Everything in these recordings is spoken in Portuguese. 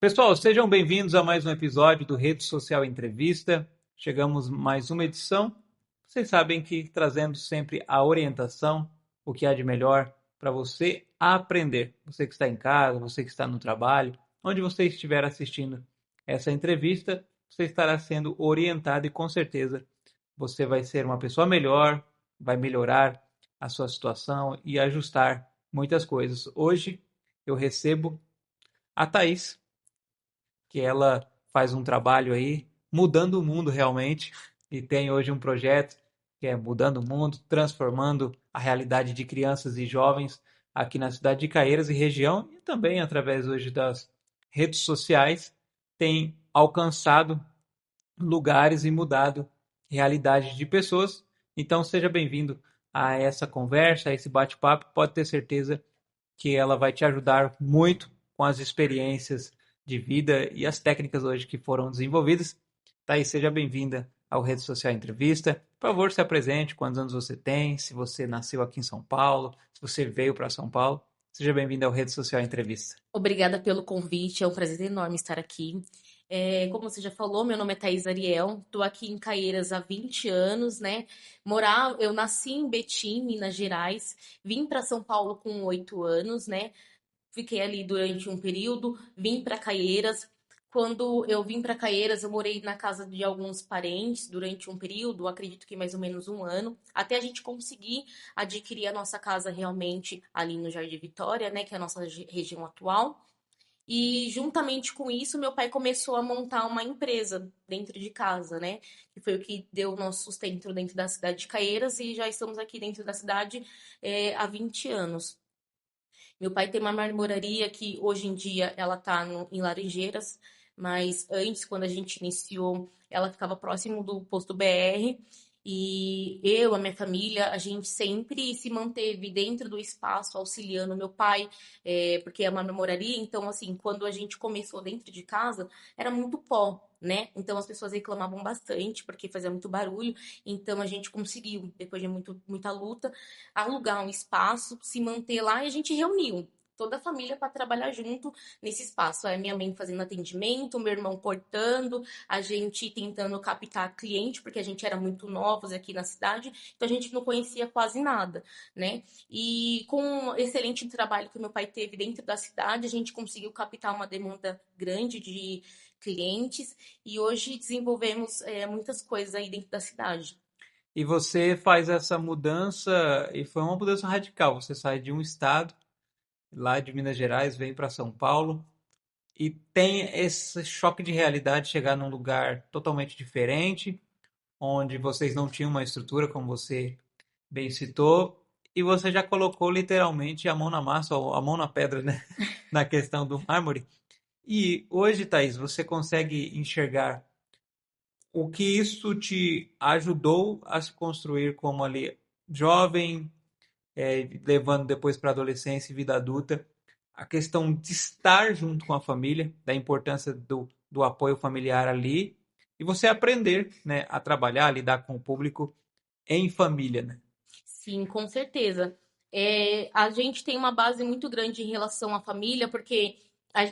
Pessoal, sejam bem-vindos a mais um episódio do Rede Social Entrevista. Chegamos mais uma edição. Vocês sabem que trazendo sempre a orientação, o que há de melhor para você aprender. Você que está em casa, você que está no trabalho, onde você estiver assistindo essa entrevista, você estará sendo orientado e com certeza você vai ser uma pessoa melhor, vai melhorar a sua situação e ajustar muitas coisas. Hoje eu recebo a Thaís, que ela faz um trabalho aí mudando o mundo realmente e tem hoje um projeto que é Mudando o Mundo, transformando a realidade de crianças e jovens aqui na cidade de Caieiras e região e também através hoje das redes sociais tem alcançado lugares e mudado realidades de pessoas. Então seja bem-vindo a essa conversa, a esse bate-papo. Pode ter certeza que ela vai te ajudar muito com as experiências de vida e as técnicas hoje que foram desenvolvidas. Thaís, seja bem-vinda ao Rede Social Entrevista. Por favor, se apresente, quantos anos você tem, se você nasceu aqui em São Paulo, se você veio para São Paulo. Seja bem-vinda ao Rede Social Entrevista. Obrigada pelo convite, é um prazer enorme estar aqui. Como você já falou, meu nome é Thaís Ariel, estou aqui em Caieiras há 20 anos, né? Eu nasci em Betim, Minas Gerais, vim para São Paulo com 8 anos, né? Fiquei ali durante um período, vim para Caieiras. Quando eu vim para Caieiras, eu morei na casa de alguns parentes durante um período, acredito que mais ou menos um ano, até a gente conseguir adquirir a nossa casa realmente ali no Jardim Vitória, né, que é a nossa região atual. E juntamente com isso, meu pai começou a montar uma empresa dentro de casa, né? Que foi o que deu o nosso sustento dentro da cidade de Caieiras e já estamos aqui dentro da cidade há 20 anos. Meu pai tem uma marmoraria que hoje em dia ela tá em Laranjeiras, mas antes, quando a gente iniciou, ela ficava próximo do posto BR. E eu, a minha família, a gente sempre se manteve dentro do espaço, auxiliando meu pai, porque é uma marmoraria. Então, assim, quando a gente começou dentro de casa, era muito pó, né? Então as pessoas reclamavam bastante porque fazia muito barulho. Então a gente conseguiu, depois de muita luta, alugar um espaço, se manter lá e a gente reuniu toda a família para trabalhar junto nesse espaço. Aí minha mãe fazendo atendimento, meu irmão portando, a gente tentando captar cliente, porque a gente era muito novos aqui na cidade, então a gente não conhecia quase nada, né? E com o excelente trabalho que meu pai teve dentro da cidade, a gente conseguiu captar uma demanda grande de clientes e hoje desenvolvemos muitas coisas aí dentro da cidade. E você faz essa mudança, e foi uma mudança radical. Você sai de um estado, lá de Minas Gerais, vem para São Paulo, e tem esse choque de realidade, chegar num lugar totalmente diferente, onde vocês não tinham uma estrutura, como você bem citou, e você já colocou literalmente a mão na massa, ou a mão na pedra, né? Na questão do mármore. E hoje, Thaís, você consegue enxergar o que isso te ajudou a se construir como ali jovem, levando depois para a adolescência e vida adulta, a questão de estar junto com a família, da importância do apoio familiar ali, e você aprender, né, a trabalhar, a lidar com o público em família, né? Sim, com certeza. A gente tem uma base muito grande em relação à família, porque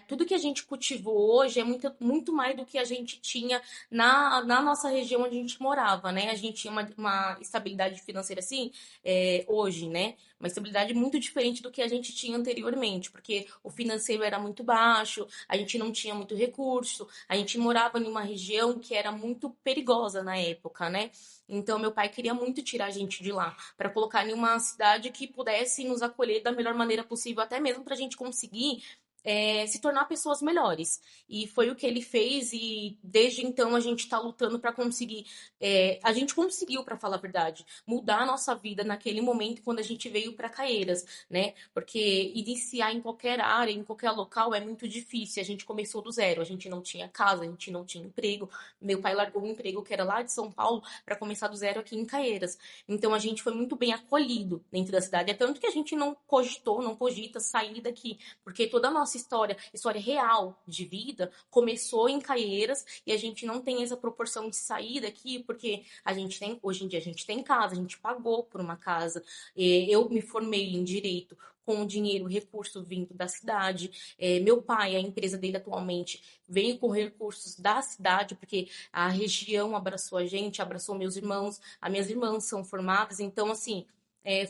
tudo que a gente cultivou hoje é muito mais do que a gente tinha na nossa região onde a gente morava, né? A gente tinha uma estabilidade financeira assim, hoje, né? Uma estabilidade muito diferente do que a gente tinha anteriormente, porque o financeiro era muito baixo, a gente não tinha muito recurso, a gente morava em uma região que era muito perigosa na época, né? Então, meu pai queria muito tirar a gente de lá, para colocar em uma cidade que pudesse nos acolher da melhor maneira possível, até mesmo para a gente conseguir se tornar pessoas melhores. E foi o que ele fez, e desde então a gente está lutando para conseguir. A gente conseguiu, para falar a verdade, mudar a nossa vida naquele momento quando a gente veio para Caieiras, né? Porque iniciar em qualquer área, em qualquer local é muito difícil. A gente começou do zero, a gente não tinha casa, a gente não tinha emprego. Meu pai largou um emprego que era lá de São Paulo para começar do zero aqui em Caieiras. Então a gente foi muito bem acolhido dentro da cidade. É tanto que a gente não cogitou, não cogita sair daqui, porque toda a nossa história real de vida, começou em Caieiras e a gente não tem essa proporção de sair daqui, porque hoje em dia a gente tem casa, a gente pagou por uma casa. Eu me formei em direito com o dinheiro, recurso vindo da cidade. Meu pai, a empresa dele atualmente, veio com recursos da cidade, porque a região abraçou a gente, abraçou meus irmãos, as minhas irmãs são formadas, então, assim,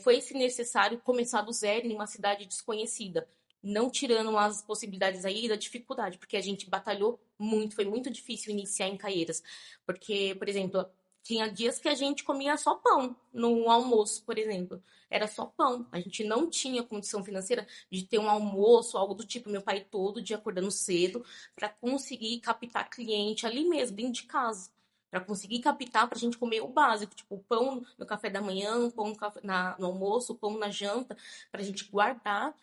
foi esse necessário começar do zero em uma cidade desconhecida. Não tirando as possibilidades aí da dificuldade, porque a gente batalhou muito, foi muito difícil iniciar em Caieiras. Porque, por exemplo, tinha dias que a gente comia só pão no almoço, por exemplo. Era só pão. A gente não tinha condição financeira de ter um almoço, algo do tipo. Meu pai todo dia acordando cedo para conseguir captar cliente ali mesmo, dentro de casa. Para conseguir captar para a gente comer o básico, tipo o pão no café da manhã, pão no almoço, pão na janta, para a gente guardar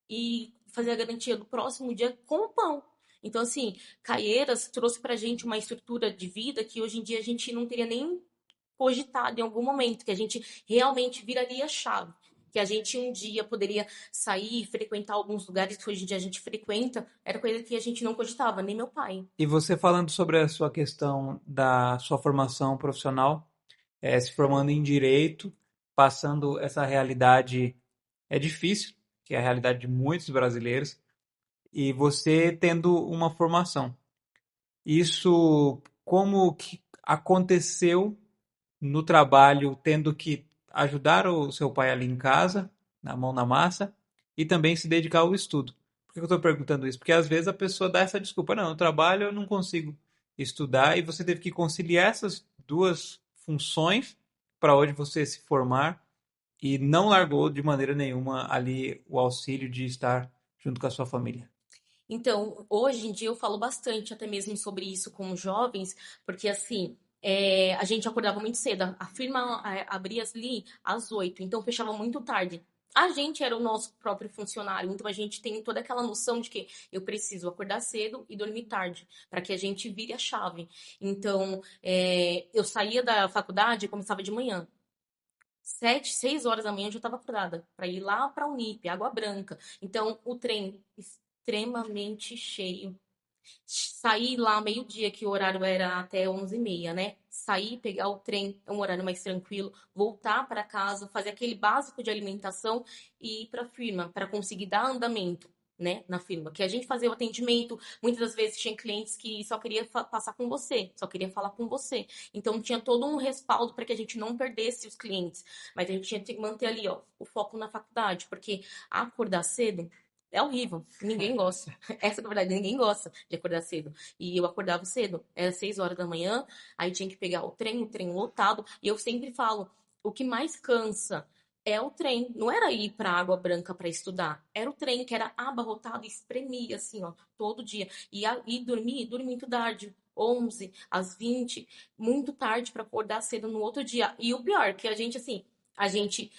e fazer a garantia do próximo dia com o pão. Então, assim, Caieiras trouxe pra gente uma estrutura de vida que hoje em dia a gente não teria nem cogitado em algum momento, que a gente realmente viraria a chave. Que a gente um dia poderia sair, frequentar alguns lugares que hoje em dia a gente frequenta, era coisa que a gente não cogitava, nem meu pai. E você falando sobre a sua questão da sua formação profissional, se formando em direito, passando essa realidade é difícil, que é a realidade de muitos brasileiros, e você tendo uma formação. Isso como que aconteceu no trabalho, tendo que ajudar o seu pai ali em casa, na mão na massa, e também se dedicar ao estudo. Por que eu estou perguntando isso? Porque às vezes a pessoa dá essa desculpa, não, no trabalho eu não consigo estudar, e você teve que conciliar essas duas funções para hoje você se formar e não largou de maneira nenhuma ali o auxílio de estar junto com a sua família. Então, hoje em dia eu falo bastante até mesmo sobre isso com os jovens, porque assim, a gente acordava muito cedo. A firma abria ali às 8, então fechava muito tarde. A gente era o nosso próprio funcionário, então a gente tem toda aquela noção de que eu preciso acordar cedo e dormir tarde, para que a gente vire a chave. Então, eu saía da faculdade e começava de manhã. 7, 6 horas da manhã eu já estava acordada para ir lá para a Unip, Água Branca. Então, o trem extremamente cheio. Sair lá meio-dia, que o horário era até 11h30, né? Sair, pegar o trem, é um horário mais tranquilo, voltar para casa, fazer aquele básico de alimentação e ir para a firma, para conseguir dar andamento. Né, na firma, que a gente fazia o atendimento, muitas das vezes tinha clientes que só queria passar com você, só queria falar com você. Então tinha todo um respaldo para que a gente não perdesse os clientes, mas a gente tinha que manter ali, ó, o foco na faculdade, porque acordar cedo é horrível, ninguém gosta. Essa é a verdade, ninguém gosta de acordar cedo. E eu acordava cedo, era 6 horas da manhã, aí tinha que pegar o trem lotado. E eu sempre falo, o que mais cansa é o trem. Não era ir para Água Branca para estudar, era o trem que era abarrotado e espremia assim, ó, todo dia. E dormir muito tarde. 11 às 20, muito tarde para acordar cedo no outro dia. E o pior, que a gente, assim, a gente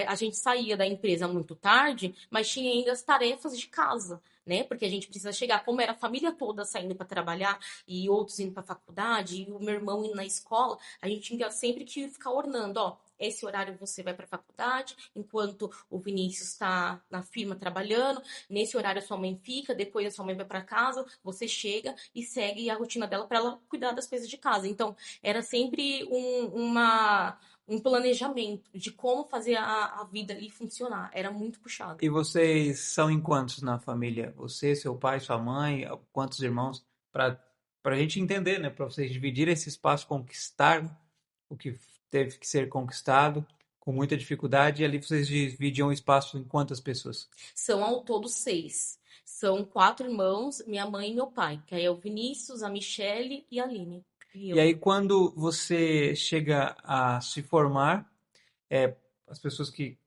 a gente saía da empresa muito tarde, mas tinha ainda as tarefas de casa, né? Porque a gente precisa chegar, como era a família toda saindo para trabalhar e outros indo para a faculdade e o meu irmão indo na escola, a gente tinha sempre que ficar ornando, ó. Esse horário você vai para a faculdade, enquanto o Vinícius está na firma trabalhando. Nesse horário a sua mãe fica, depois a sua mãe vai para casa, você chega e segue a rotina dela para ela cuidar das coisas de casa. Então, era sempre um planejamento de como fazer a vida ali funcionar. Era muito puxado. E vocês são em quantos na família? Você, seu pai, sua mãe, quantos irmãos? Para a gente entender, né? Para vocês dividirem esse espaço, conquistar o que teve que ser conquistado com muita dificuldade, e ali vocês dividiam o espaço em quantas pessoas? São ao todo 6. São 4 irmãos, minha mãe e meu pai, que aí é o Vinícius, a Michele e a Aline. E E eu. aí, quando você chega a se formar, as pessoas que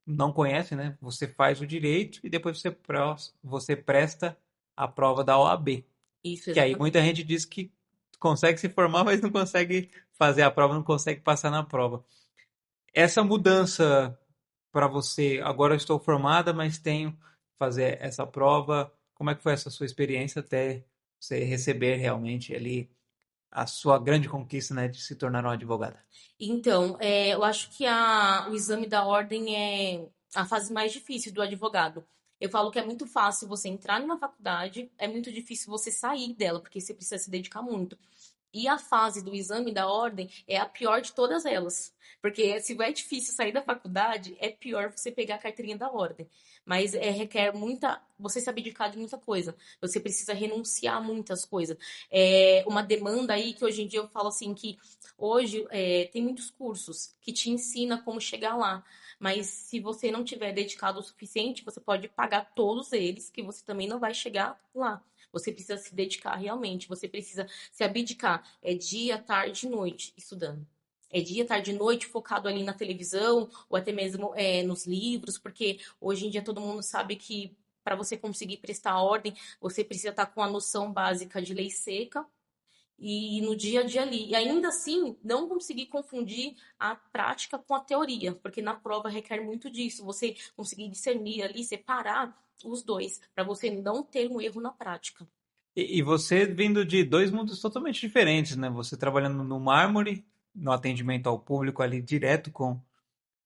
não conhecem, né? Você faz o direito e depois você presta a prova da OAB. Isso, Que aí exatamente. muita gente diz que consegue se formar, mas não consegue fazer a prova, não consegue passar na prova. Essa mudança para você, agora eu estou formada, mas tenho que fazer essa prova. Como é que foi essa sua experiência até você receber realmente ali a sua grande conquista, né, de se tornar uma advogada? Então, eu acho que o exame da ordem é a fase mais difícil do advogado. Eu falo que é muito fácil você entrar numa faculdade, é muito difícil você sair dela, porque você precisa se dedicar muito. E a fase do exame da ordem é a pior de todas elas. Porque se é difícil sair da faculdade, é pior você pegar a carteirinha da ordem. Mas requer muita. Você se abdicar de muita coisa. Você precisa renunciar a muitas coisas. É uma demanda aí que hoje em dia eu falo assim que hoje tem muitos cursos que te ensinam como chegar lá. Mas se você não tiver dedicado o suficiente, você pode pagar todos eles, que você também não vai chegar lá. Você precisa se dedicar realmente. Você precisa se abdicar. É dia, tarde e noite estudando. É dia, tarde e noite focado ali na televisão ou até mesmo nos livros, porque hoje em dia todo mundo sabe que para você conseguir prestar ordem, você precisa estar com a noção básica de lei seca e no dia a dia ali. E ainda assim, não conseguir confundir a prática com a teoria, porque na prova requer muito disso. Você conseguir discernir ali, separar os dois, para você não ter um erro na prática. E você vindo de dois mundos totalmente diferentes, né? Você trabalhando no mármore, no atendimento ao público ali direto com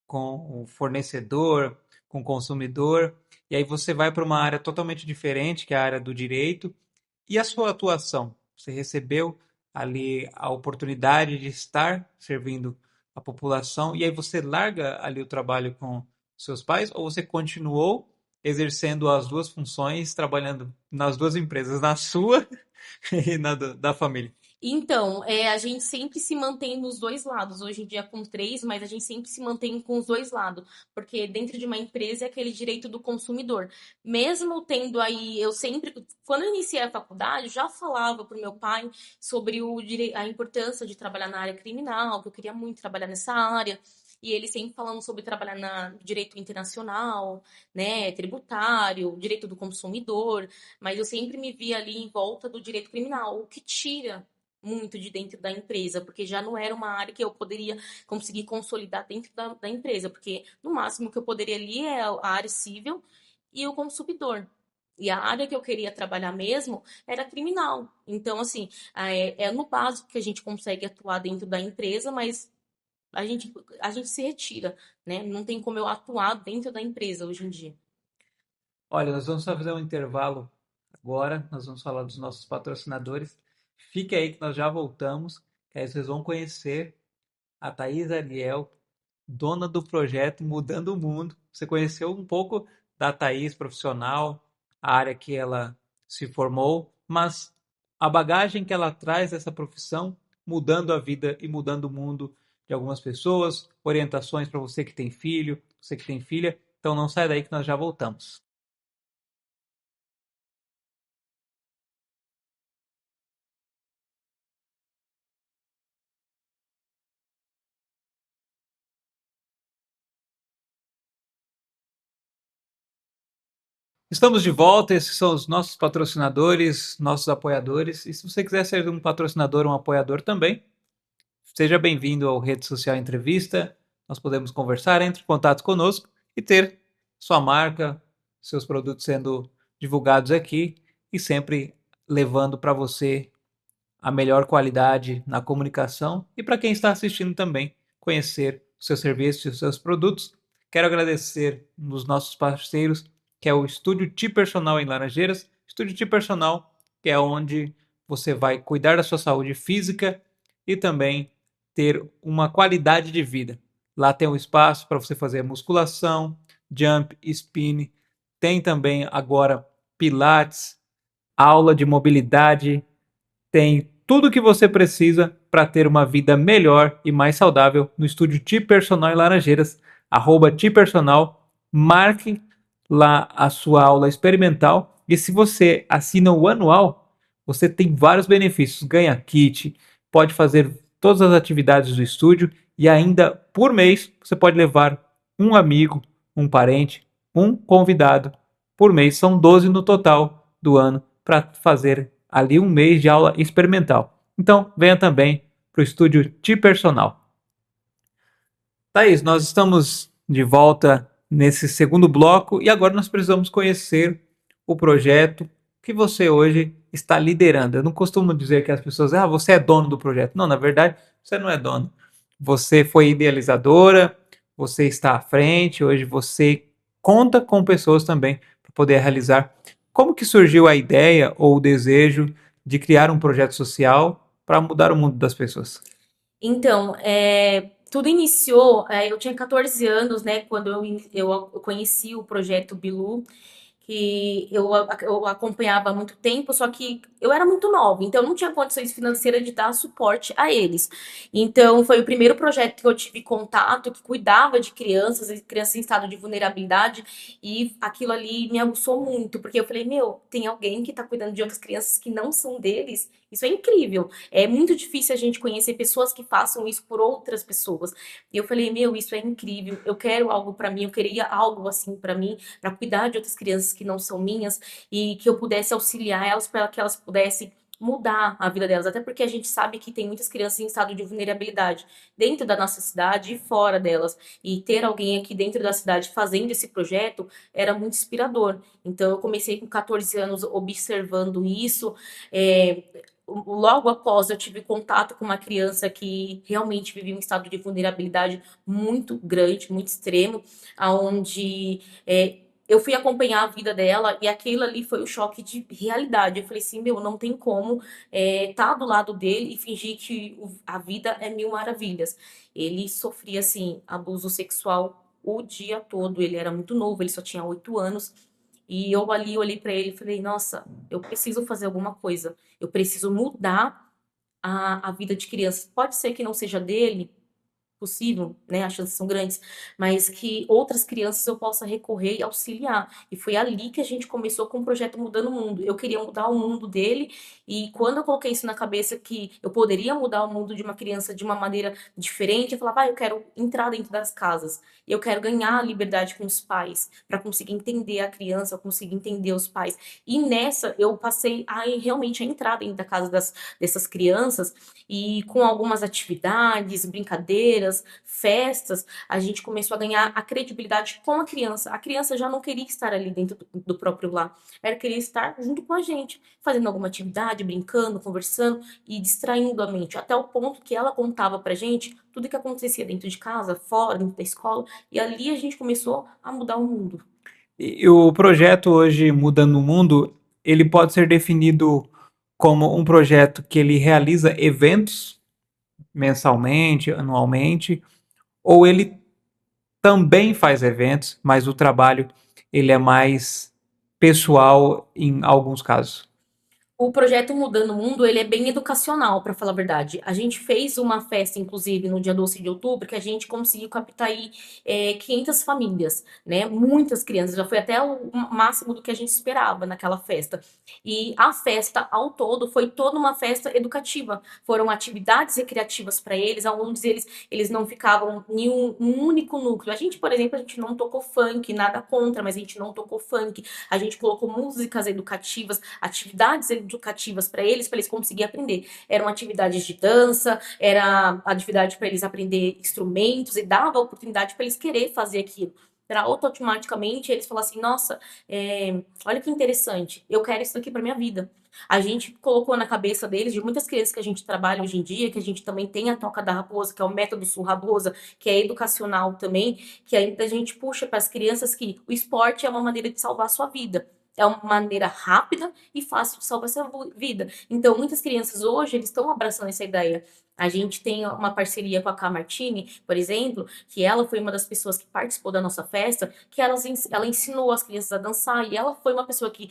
o fornecedor, com o consumidor, e aí você vai para uma área totalmente diferente, que é a área do direito. E a sua atuação? Você recebeu ali a oportunidade de estar servindo a população, e aí você larga ali o trabalho com seus pais, ou você continuou exercendo as duas funções, trabalhando nas duas empresas, na sua e na da família? Então, a gente sempre se mantém nos dois lados. Hoje em dia com três, mas a gente sempre se mantém com os dois lados, porque dentro de uma empresa é aquele direito do consumidor. Mesmo tendo aí, eu sempre, quando eu iniciei a faculdade, eu já falava para o meu pai sobre a importância de trabalhar na área criminal, que eu queria muito trabalhar nessa área. E ele sempre falando sobre trabalhar no direito internacional, né, tributário, direito do consumidor, mas eu sempre me via ali em volta do direito criminal, o que tira muito de dentro da empresa, porque já não era uma área que eu poderia conseguir consolidar dentro da empresa, porque no máximo que eu poderia ali é a área civil e o consumidor. E a área que eu queria trabalhar mesmo era criminal. Então, assim, é no básico que a gente consegue atuar dentro da empresa, mas a gente se retira, né? Não tem como eu atuar dentro da empresa hoje em dia. Olha, nós vamos fazer um intervalo agora, nós vamos falar dos nossos patrocinadores. Fique aí que nós já voltamos, que aí vocês vão conhecer a Thaís Ariel, dona do projeto Mudando o Mundo. Você conheceu um pouco da Thaís profissional, a área que ela se formou, mas a bagagem que ela traz dessa profissão, mudando a vida e mudando o mundo de algumas pessoas, orientações para você que tem filho, você que tem filha. Então não sai daí que nós já voltamos. Estamos de volta, esses são os nossos patrocinadores, nossos apoiadores. E se você quiser ser um patrocinador, um apoiador também, seja bem-vindo ao Rede Social Entrevista. Nós podemos conversar, entre em contato conosco e ter sua marca, seus produtos sendo divulgados aqui e sempre levando para você a melhor qualidade na comunicação e para quem está assistindo também conhecer os seus serviços e os seus produtos. Quero agradecer nos nossos parceiros, que é o Estúdio Ti Personal em Laranjeiras. Estúdio Ti Personal, que é onde você vai cuidar da sua saúde física e também ter uma qualidade de vida. Lá tem um espaço para você fazer musculação, jump, spin. Tem também agora pilates, aula de mobilidade, tem tudo o que você precisa para ter uma vida melhor e mais saudável no estúdio Ti Personal em Laranjeiras, @tipersonal. Marque lá a sua aula experimental e se você assina o anual, você tem vários benefícios. Ganha kit, pode fazer todas as atividades do estúdio e ainda por mês você pode levar um amigo, um parente, um convidado por mês. São 12 no total do ano para fazer ali um mês de aula experimental. Então, venha também para o estúdio Ti Personal. Thaís, nós estamos de volta nesse segundo bloco e agora nós precisamos conhecer o projeto que você hoje está liderando. Eu não costumo dizer que as pessoas, você é dono do projeto. Não, na verdade, você não é dono. Você foi idealizadora, você está à frente, hoje você conta com pessoas também para poder realizar. Como que surgiu a ideia ou o desejo de criar um projeto social para mudar o mundo das pessoas? Então, tudo iniciou, eu tinha 14 anos, né, quando eu conheci o projeto Bilu, que eu acompanhava há muito tempo, só que eu era muito nova, então eu não tinha condições financeiras de dar suporte a eles. Então, foi o primeiro projeto que eu tive contato, que cuidava de crianças, e crianças em estado de vulnerabilidade, e aquilo ali me aguçou muito, porque eu falei, meu, tem alguém que está cuidando de outras crianças que não são deles, isso é incrível. É muito difícil a gente conhecer pessoas que façam isso por outras pessoas. E eu falei, meu, isso é incrível, eu quero algo para mim, eu queria algo assim para mim, para cuidar de outras crianças que não são minhas e que eu pudesse auxiliar elas para que elas pudessem mudar a vida delas, até porque a gente sabe que tem muitas crianças em estado de vulnerabilidade dentro da nossa cidade e fora delas. E ter alguém aqui dentro da cidade fazendo esse projeto era muito inspirador. Então eu comecei com 14 anos observando isso. É, Logo após eu tive contato com uma criança que realmente vivia um estado de vulnerabilidade muito grande, muito extremo, aonde eu fui acompanhar a vida dela e aquilo ali foi o choque de realidade. Eu falei assim, meu, não tem como tá do lado dele e fingir que a vida é mil maravilhas. Ele sofria, assim, abuso sexual o dia todo. Ele era muito novo, ele só tinha 8 anos. E eu ali olhei para ele e falei, nossa, eu preciso fazer alguma coisa. Eu preciso mudar a vida de crianças. Pode ser que não seja dele, possível, né? As chances são grandes, mas que outras crianças eu possa recorrer e auxiliar. E foi ali que a gente começou com o projeto Mudando o Mundo. Eu queria mudar o mundo dele, e quando eu coloquei isso na cabeça que eu poderia mudar o mundo de uma criança de uma maneira diferente, eu falava, eu quero entrar dentro das casas. Eu quero ganhar a liberdade com os pais, para conseguir entender a criança, conseguir entender os pais. E nessa eu passei realmente a entrar dentro da casa dessas crianças e com algumas atividades, brincadeiras, festas, a gente começou a ganhar a credibilidade com a criança. A criança já não queria estar ali dentro do próprio lar, ela queria estar junto com a gente, fazendo alguma atividade, brincando, conversando e distraindo a mente, até o ponto que ela contava pra gente tudo que acontecia dentro de casa, fora, dentro da escola, e ali a gente começou a mudar o mundo. E o projeto hoje Mudando o Mundo, ele pode ser definido como um projeto que ele realiza eventos mensalmente, anualmente, ou ele também faz eventos, mas o trabalho ele é mais pessoal em alguns casos. O projeto Mudando o Mundo, ele é bem educacional, para falar a verdade. A gente fez uma festa, inclusive, no dia 12 de outubro, que a gente conseguiu captar aí 500 famílias, né? Muitas crianças, já foi até o máximo do que a gente esperava naquela festa. E a festa, ao todo, foi toda uma festa educativa. Foram atividades recreativas para eles, onde eles não ficavam em um único núcleo. A gente, por exemplo, a gente não tocou funk, nada contra, mas a gente não tocou funk. A gente colocou músicas educativas, atividades educativas para eles conseguirem aprender. Eram atividades de dança, era atividade para eles aprender instrumentos e dava a oportunidade para eles querer fazer aquilo. Era automaticamente eles falavam assim, nossa, olha que interessante, eu quero isso aqui para minha vida. A gente colocou na cabeça deles, de muitas crianças que a gente trabalha hoje em dia, que a gente também tem a Toca da Raposa, que é o método Sul Raposa, que é educacional também, que ainda a gente puxa para as crianças que o esporte é uma maneira de salvar a sua vida. É uma maneira rápida e fácil de salvar sua vida. Então, muitas crianças hoje, eles estão abraçando essa ideia. A gente tem uma parceria com a K Martini, por exemplo, que ela foi uma das pessoas que participou da nossa festa, que ela ensinou as crianças a dançar, e ela foi uma pessoa que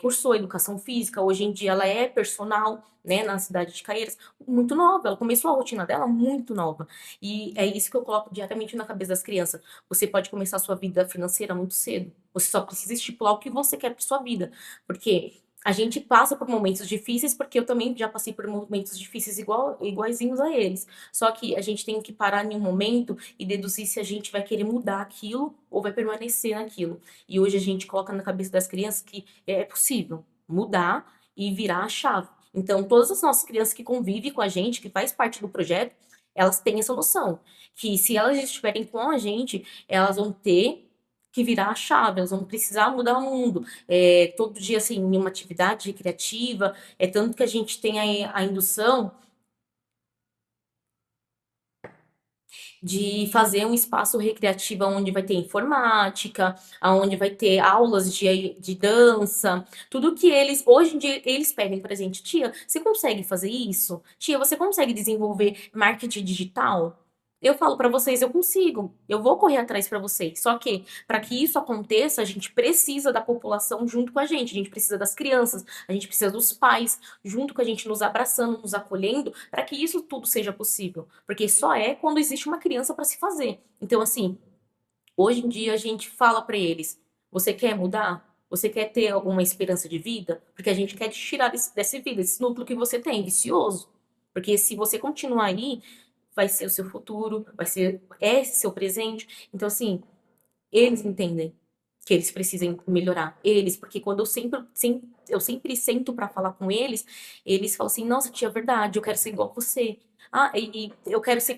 cursou educação física, hoje em dia ela é personal, né, na cidade de Caieiras, muito nova, ela começou a rotina dela muito nova, e é isso que eu coloco diretamente na cabeça das crianças, você pode começar a sua vida financeira muito cedo, você só precisa estipular o que você quer para sua vida, porque a gente passa por momentos difíceis, porque eu também já passei por momentos difíceis iguaizinhos a eles. Só que a gente tem que parar em um momento e deduzir se a gente vai querer mudar aquilo ou vai permanecer naquilo. E hoje a gente coloca na cabeça das crianças que é possível mudar e virar a chave. Então, todas as nossas crianças que convivem com a gente, que faz parte do projeto, elas têm essa noção. Que se elas estiverem com a gente, elas vão ter que virar a chave, elas vão precisar mudar o mundo. Todo dia, assim, em uma atividade recreativa, tanto que a gente tem a indução de fazer um espaço recreativo onde vai ter informática, onde vai ter aulas de dança, tudo que eles, hoje em dia, eles pedem pra gente, tia, você consegue fazer isso? Tia, você consegue desenvolver marketing digital? Eu falo pra vocês, eu consigo, eu vou correr atrás pra vocês. Só que, para que isso aconteça, a gente precisa da população junto com a gente precisa das crianças, a gente precisa dos pais junto com a gente, nos abraçando, nos acolhendo, para que isso tudo seja possível. Porque só é quando existe uma criança para se fazer. Então, assim, hoje em dia a gente fala para eles: você quer mudar? Você quer ter alguma esperança de vida? Porque a gente quer te tirar dessa vida, desse núcleo que você tem, vicioso. Porque se você continuar aí, vai ser o seu futuro, vai ser seu presente. Então, assim, eles entendem que eles precisam melhorar. Eles, porque quando eu sempre sento para falar com eles falam assim: nossa, tia, é verdade, eu quero ser igual você. Ah, e eu quero ser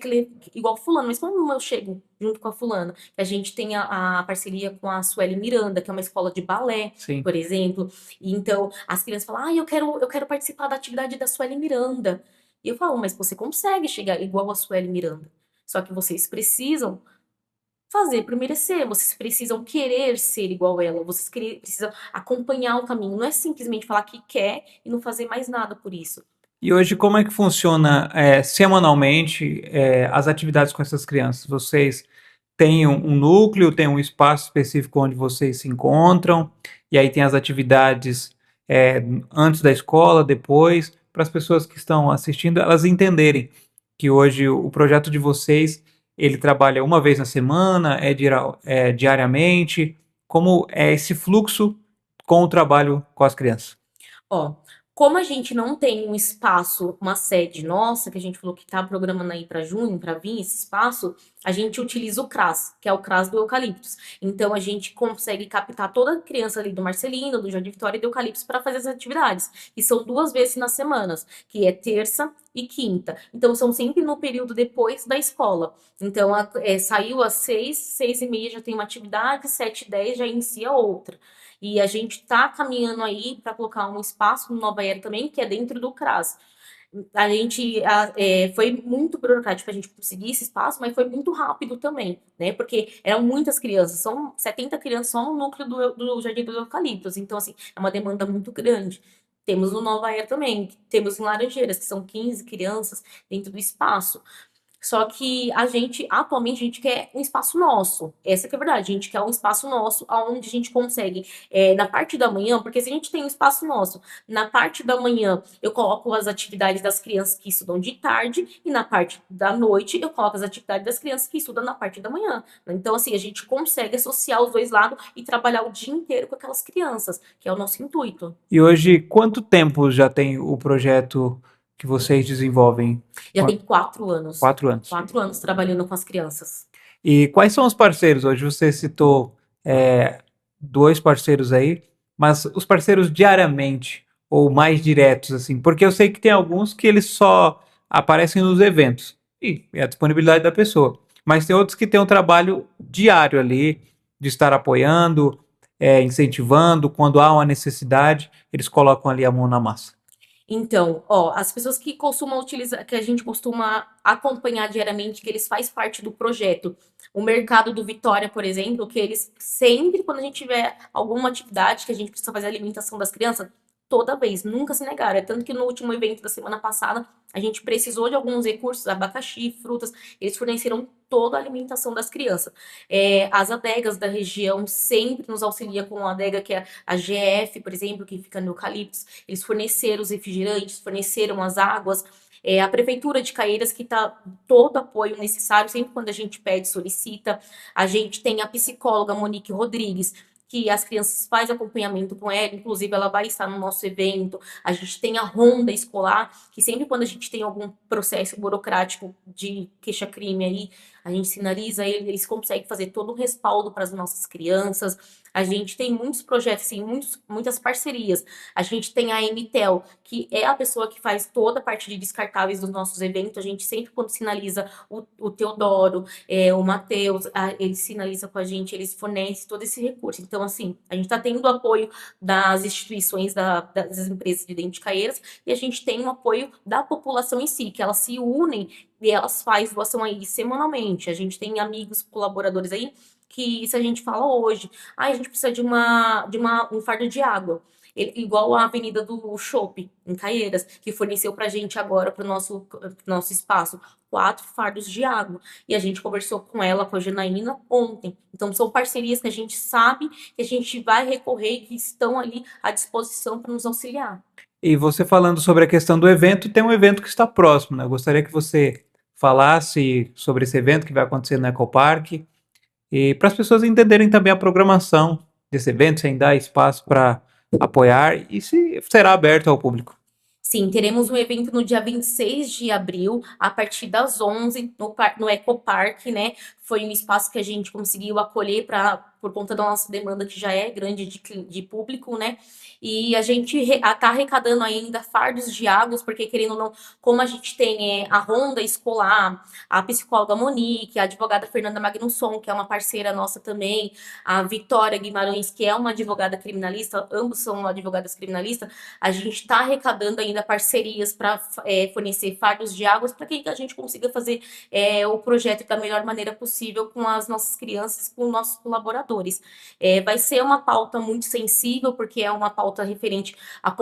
igual fulano, mas como eu chego junto com a fulana? A gente tem a parceria com a Sueli Miranda, que é uma escola de balé, Sim. por exemplo. E então as crianças falam: ah, eu quero participar da atividade da Sueli Miranda. E eu falo: mas você consegue chegar igual a Sueli Miranda. Só que vocês precisam fazer por merecer. Vocês precisam querer ser igual a ela. Vocês precisam acompanhar o caminho. Não é simplesmente falar que quer e não fazer mais nada por isso. E hoje, como é que funciona semanalmente as atividades com essas crianças? Vocês têm um núcleo, têm um espaço específico onde vocês se encontram, e aí tem as atividades antes da escola, depois, para as pessoas que estão assistindo, elas entenderem que hoje o projeto de vocês, ele trabalha uma vez na semana, diariamente, como é esse fluxo com o trabalho com as crianças? Ó, como a gente não tem um espaço, uma sede nossa, que a gente falou que tá programando aí para junho, para vir esse espaço, a gente utiliza o CRAS, que é o CRAS do Eucaliptus. Então a gente consegue captar toda a criança ali do Marcelino, do Jardim Vitória e do Eucaliptus para fazer as atividades, que são 2 vezes nas semanas, que é terça e quinta. Então são sempre no período depois da escola. Então saiu às 6, 6:30 já tem uma atividade, 7:10 já inicia outra. E a gente está caminhando aí para colocar um espaço no Nova Era também, que é dentro do CRAS. A gente foi muito burocrático para a gente conseguir esse espaço, mas foi muito rápido também, né? Porque eram muitas crianças, são 70 crianças só no núcleo do Jardim dos Eucaliptos. Então, assim, é uma demanda muito grande. Temos no Nova Era também, temos em Laranjeiras, que são 15 crianças dentro do espaço. Só que atualmente, a gente quer um espaço nosso. Essa que é a verdade. A gente quer um espaço nosso, onde a gente consegue, na parte da manhã, porque se a gente tem um espaço nosso, na parte da manhã eu coloco as atividades das crianças que estudam de tarde, e na parte da noite eu coloco as atividades das crianças que estudam na parte da manhã. Então, assim, a gente consegue associar os dois lados e trabalhar o dia inteiro com aquelas crianças, que é o nosso intuito. E hoje, quanto tempo já tem o projeto que vocês desenvolvem? Já tem 4 anos. 4 anos. 4 anos trabalhando com as crianças. E quais são os parceiros? Hoje você citou 2 parceiros aí, mas os parceiros diariamente ou mais diretos, assim, porque eu sei que tem alguns que eles só aparecem nos eventos e é a disponibilidade da pessoa, mas tem outros que têm um trabalho diário ali de estar apoiando, incentivando, quando há uma necessidade, eles colocam ali a mão na massa. Então, ó, as pessoas que costumam utilizar, que a gente costuma acompanhar diariamente, que eles faz parte do projeto. O mercado do Vitória, por exemplo, que eles sempre, quando a gente tiver alguma atividade que a gente precisa fazer a alimentação das crianças, toda vez, nunca se negaram. É tanto que no último evento da semana passada, a gente precisou de alguns recursos, abacaxi, frutas, eles forneceram toda a alimentação das crianças. As adegas da região sempre nos auxiliam com a adega que é a GF, por exemplo, que fica no Eucaliptos. Eles forneceram os refrigerantes, forneceram as águas. A Prefeitura de Caieiras que está todo apoio necessário, sempre quando a gente pede, solicita. A gente tem a psicóloga Monique Rodrigues, que as crianças fazem acompanhamento com ela, inclusive ela vai estar no nosso evento. A gente tem a ronda escolar, que sempre quando a gente tem algum processo burocrático de queixa-crime aí, a gente sinaliza eles conseguem fazer todo o respaldo para as nossas crianças. A gente tem muitos projetos, assim, muitas parcerias. A gente tem a Emitel, que é a pessoa que faz toda a parte de descartáveis dos nossos eventos. A gente sempre, quando sinaliza o Teodoro, o Matheus, ele sinaliza com a gente, eles fornecem todo esse recurso. Então, assim, a gente está tendo o apoio das instituições, das empresas de dentro de Caieiras, e a gente tem o apoio da população em si, que elas se unem e elas fazem doação aí semanalmente. A gente tem amigos, colaboradores aí, que se a gente fala hoje, a gente precisa um fardo de água. Igual a Avenida do Chopp, em Caieiras, que forneceu pra gente agora, pro nosso espaço, 4 fardos de água. E a gente conversou com ela, com a Janaína, ontem. Então, são parcerias que a gente sabe que a gente vai recorrer e que estão ali à disposição para nos auxiliar. E você falando sobre a questão do evento, tem um evento que está próximo, né? Eu gostaria que você falasse sobre esse evento que vai acontecer no Ecopark e para as pessoas entenderem também a programação desse evento, sem dar espaço para apoiar e se será aberto ao público. Sim, teremos um evento no dia 26 de abril, a partir das 11 no Ecopark, né? Foi um espaço que a gente conseguiu acolher por conta da nossa demanda, que já é grande de público, né? E a gente está arrecadando ainda fardos de águas, porque querendo ou não, como a gente tem a ronda escolar, a psicóloga Monique, a advogada Fernanda Magnusson, que é uma parceira nossa também, a Vitória Guimarães, que é uma advogada criminalista, ambos são advogadas criminalistas, a gente está arrecadando ainda parcerias para fornecer fardos de águas para que a gente consiga fazer o projeto da melhor maneira possível com as nossas crianças, com os nossos colaboradores. Vai ser uma pauta muito sensível, porque é uma pauta referente à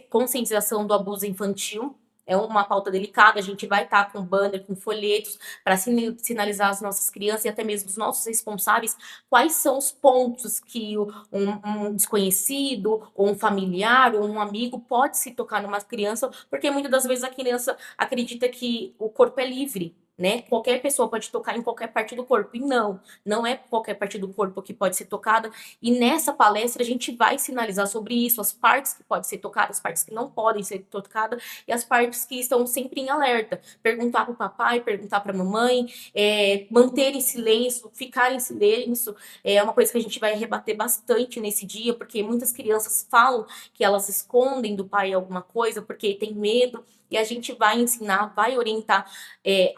conscientização do abuso infantil. É uma pauta delicada, a gente vai estar com banner, com folhetos, para sinalizar às nossas crianças e até mesmo os nossos responsáveis quais são os pontos que um desconhecido, ou um familiar, ou um amigo pode se tocar numa criança, porque muitas das vezes a criança acredita que o corpo é livre, né? Qualquer pessoa pode tocar em qualquer parte do corpo. E não é qualquer parte do corpo que pode ser tocada. E nessa palestra a gente vai sinalizar sobre isso, as partes que podem ser tocadas, as partes que não podem ser tocadas e as partes que estão sempre em alerta. Perguntar para o papai, perguntar para a mamãe, manter em silêncio, ficar em silêncio. É uma coisa que a gente vai rebater bastante nesse dia, porque muitas crianças falam que elas escondem do pai alguma coisa porque tem medo. E a gente vai ensinar, vai orientar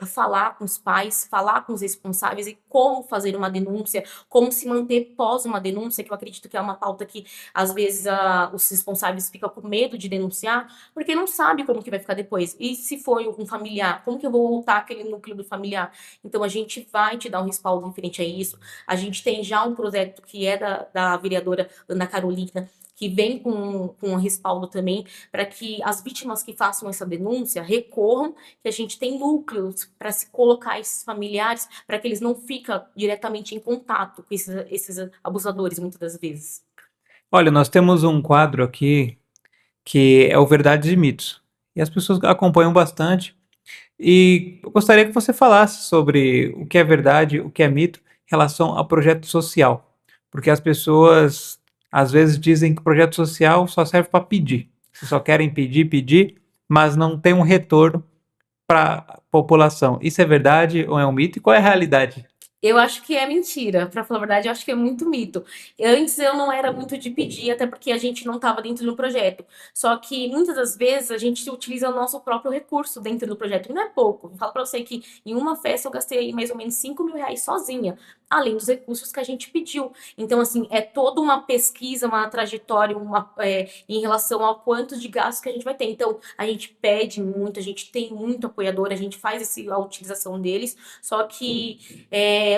a falar com os pais, falar com os responsáveis e como fazer uma denúncia, como se manter pós uma denúncia, que eu acredito que é uma pauta que às vezes os responsáveis ficam com medo de denunciar, porque não sabe como que vai ficar depois. E se for um familiar, como que eu vou voltar aquele núcleo do familiar? Então a gente vai te dar um respaldo referente a isso. A gente tem já um projeto que é da vereadora Ana Carolina, que vem com um respaldo também, para que as vítimas que façam essa denúncia recorram, que a gente tem núcleos para se colocar esses familiares, para que eles não fiquem diretamente em contato com esses abusadores, muitas das vezes. Olha, nós temos um quadro aqui que é o Verdades e Mitos. E as pessoas acompanham bastante. E eu gostaria que você falasse sobre o que é verdade, o que é mito em relação ao projeto social. Porque as pessoas às vezes dizem que o projeto social só serve para pedir. Vocês só querem pedir, pedir, mas não tem um retorno para a população. Isso é verdade ou é um mito? E qual é a realidade? Eu acho que é mentira, pra falar a verdade, eu acho que é muito mito. Antes eu não era muito de pedir, até porque a gente não estava dentro do projeto. Só que muitas das vezes a gente utiliza o nosso próprio recurso dentro do projeto, e não é pouco. Eu falo pra você que em uma festa eu gastei mais ou menos 5.000 reais sozinha, além dos recursos que a gente pediu. Então, assim, é toda uma pesquisa, uma trajetória, em relação ao quanto de gastos que a gente vai ter. Então, a gente pede muito, a gente tem muito apoiador, a gente faz a utilização deles, só que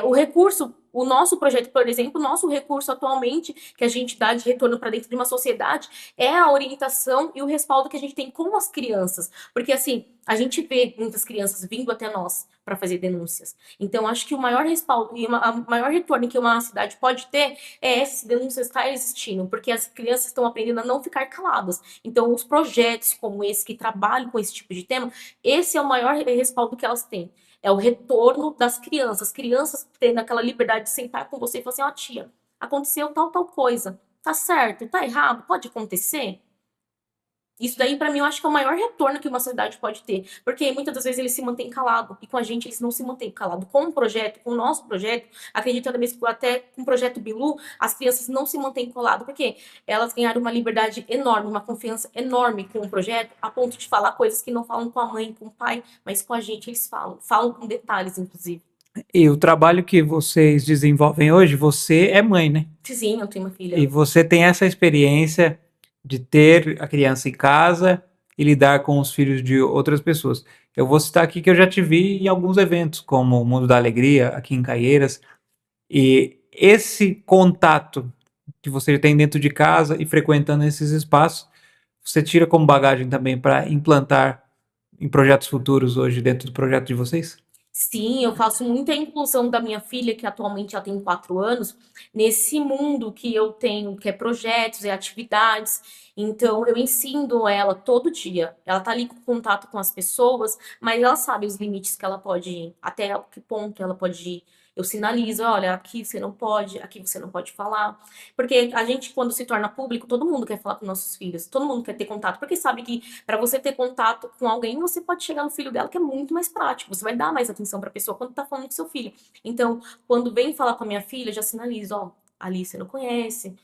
o recurso, o nosso projeto, por exemplo, o nosso recurso atualmente que a gente dá de retorno para dentro de uma sociedade é a orientação e o respaldo que a gente tem com as crianças. Porque, assim, a gente vê muitas crianças vindo até nós para fazer denúncias. Então, acho que o maior respaldo e o maior retorno que uma cidade pode ter é essas denúncias estar existindo, porque as crianças estão aprendendo a não ficar caladas. Então, os projetos como esse, que trabalham com esse tipo de tema, esse é o maior respaldo que elas têm. É o retorno das crianças. As crianças tendo aquela liberdade de sentar com você e falar assim, ó, tia, aconteceu tal coisa. Tá certo? Tá errado? Pode acontecer? Isso daí, para mim, eu acho que é o maior retorno que uma sociedade pode ter. Porque muitas das vezes eles se mantêm calados. E com a gente, eles não se mantêm calados. Com o projeto, com o nosso projeto, acredito até com o projeto Bilu, as crianças não se mantêm caladas. Porque elas ganharam uma liberdade enorme, uma confiança enorme com o projeto, a ponto de falar coisas que não falam com a mãe, com o pai, mas com a gente eles falam. Falam com detalhes, inclusive. E o trabalho que vocês desenvolvem hoje, você é mãe, né? Sim, eu tenho uma filha. E você tem essa experiência de ter a criança em casa e lidar com os filhos de outras pessoas. Eu vou citar aqui que eu já te vi em alguns eventos, como o Mundo da Alegria, aqui em Caieiras, e esse contato que você tem dentro de casa e frequentando esses espaços, você tira como bagagem também para implantar em projetos futuros hoje dentro do projeto de vocês? Sim, eu faço muita inclusão da minha filha, que atualmente já tem 4 anos, nesse mundo que eu tenho, que é projetos, é atividades. Então, eu ensino ela todo dia. Ela tá ali com contato com as pessoas, mas ela sabe os limites que ela pode ir, até que ponto ela pode ir. Eu sinalizo, olha, aqui você não pode, aqui você não pode falar. Porque a gente, quando se torna público, todo mundo quer falar com nossos filhos, todo mundo quer ter contato, porque sabe que para você ter contato com alguém, você pode chegar no filho dela, que é muito mais prático. Você vai dar mais atenção para a pessoa quando tá falando com seu filho. Então, quando vem falar com a minha filha, já sinalizo, ó, ali você não conhece,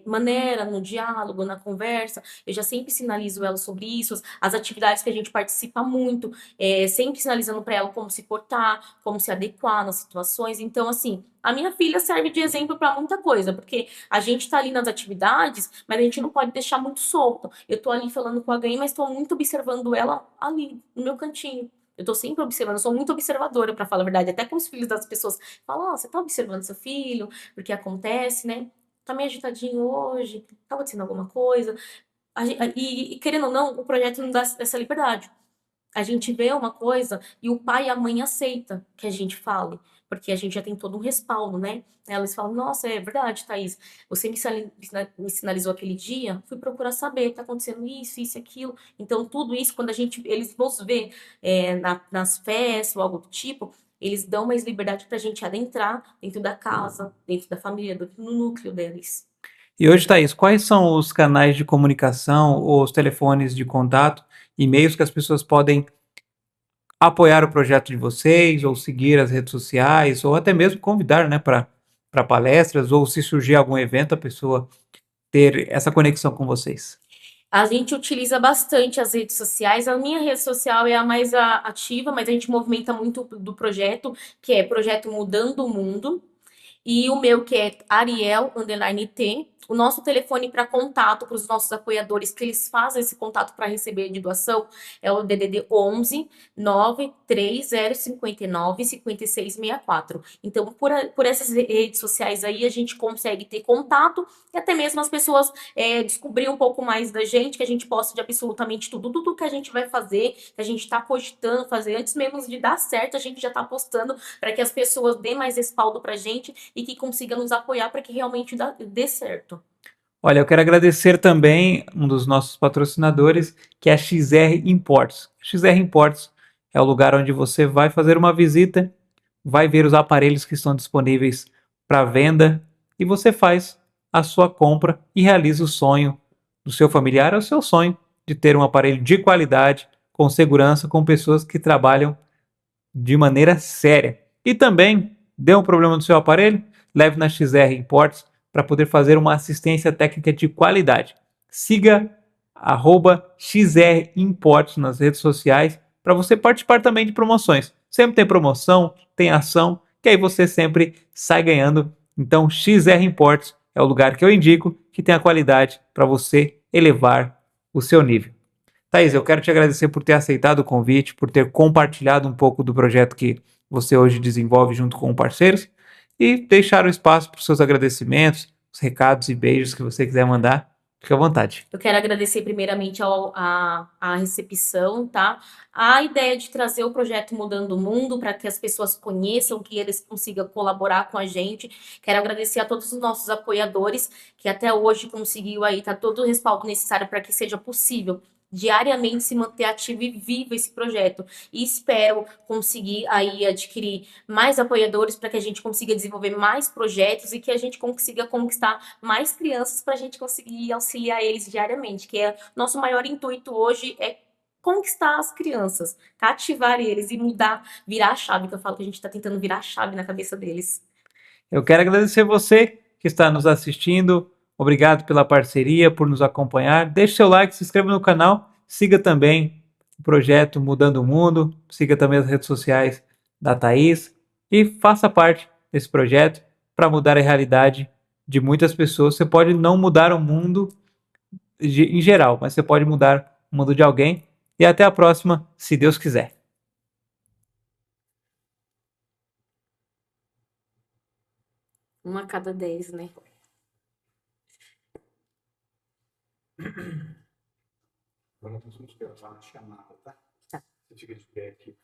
maneira no diálogo, na conversa, eu já sempre sinalizo ela sobre isso, as atividades que a gente participa muito, sempre sinalizando para ela como se portar, como se adequar nas situações. Então, assim, a minha filha serve de exemplo para muita coisa, porque a gente está ali nas atividades, mas a gente não pode deixar muito solto. Eu tô ali falando com alguém, mas estou muito observando ela ali, no meu cantinho. Eu tô sempre observando, eu sou muito observadora, para falar a verdade, até com os filhos das pessoas. Falam, ó, você tá observando seu filho, porque acontece, né? Tá meio agitadinho hoje, tá acontecendo alguma coisa. E, querendo ou não, o projeto não dá essa liberdade. A gente vê uma coisa e o pai e a mãe aceita que a gente fale, porque a gente já tem todo um respaldo, né? Elas falam, nossa, é verdade, Thaís, você me sinalizou aquele dia, fui procurar saber, tá acontecendo isso, aquilo. Então, tudo isso, quando eles nos vê nas festas ou algo do tipo, eles dão mais liberdade pra gente adentrar dentro da casa, dentro da família, no núcleo deles. E hoje, Thaís, quais são os canais de comunicação, ou os telefones de contato, e-mails que as pessoas podem apoiar o projeto de vocês, ou seguir as redes sociais, ou até mesmo convidar, né, para palestras, ou se surgir algum evento, a pessoa ter essa conexão com vocês? A gente utiliza bastante as redes sociais. A minha rede social é a mais ativa, mas a gente movimenta muito do projeto, que é Projeto Mudando o Mundo. E o meu, que é Ariel underline T. O nosso telefone para contato para os nossos apoiadores, que eles fazem esse contato para receber de doação, é o DDD 11 93059 5664. Então, por essas redes sociais aí, a gente consegue ter contato e até mesmo as pessoas descobrir um pouco mais da gente, que a gente posta de absolutamente tudo que a gente vai fazer, que a gente está cogitando fazer, antes mesmo de dar certo, a gente já está postando para que as pessoas dêem mais respaldo para a gente e que consiga nos apoiar para que realmente dê certo. Olha, eu quero agradecer também um dos nossos patrocinadores, que é a XR Imports. XR Imports é o lugar onde você vai fazer uma visita, vai ver os aparelhos que estão disponíveis para venda e você faz a sua compra e realiza o sonho do seu familiar, é o seu sonho de ter um aparelho de qualidade, com segurança, com pessoas que trabalham de maneira séria. E também, deu um problema no seu aparelho, leve na XR Imports para poder fazer uma assistência técnica de qualidade. Siga XR Imports nas redes sociais para você participar também de promoções. Sempre tem promoção, tem ação, que aí você sempre sai ganhando. Então, XR Imports é o lugar que eu indico, que tem a qualidade para você elevar o seu nível. Thaís, eu quero te agradecer por ter aceitado o convite, por ter compartilhado um pouco do projeto que você hoje desenvolve junto com parceiros e deixar o espaço para os seus agradecimentos, os recados e beijos que você quiser mandar. Fique à vontade. Eu quero agradecer primeiramente a recepção, tá? A ideia de trazer o projeto Mudando o Mundo para que as pessoas conheçam, que eles consigam colaborar com a gente. Quero agradecer a todos os nossos apoiadores que até hoje conseguiu aí, tá todo o respaldo necessário para que seja possível diariamente se manter ativo e vivo esse projeto. E espero conseguir aí adquirir mais apoiadores para que a gente consiga desenvolver mais projetos e que a gente consiga conquistar mais crianças para a gente conseguir auxiliar eles diariamente, que é nosso maior intuito hoje é conquistar as crianças, cativar eles e mudar, virar a chave, que eu falo que a gente está tentando virar a chave na cabeça deles. Eu quero agradecer você que está nos assistindo. Obrigado pela parceria, por nos acompanhar. Deixe seu like, se inscreva no canal, siga também o projeto Mudando o Mundo, siga também as redes sociais da Thaís e faça parte desse projeto para mudar a realidade de muitas pessoas. Você pode não mudar o mundo em geral, mas você pode mudar o mundo de alguém. E até a próxima, se Deus quiser. Uma a cada 10, né? Agora nós vamos gravar a chamada, tá? Tá. Você fica de pé aqui.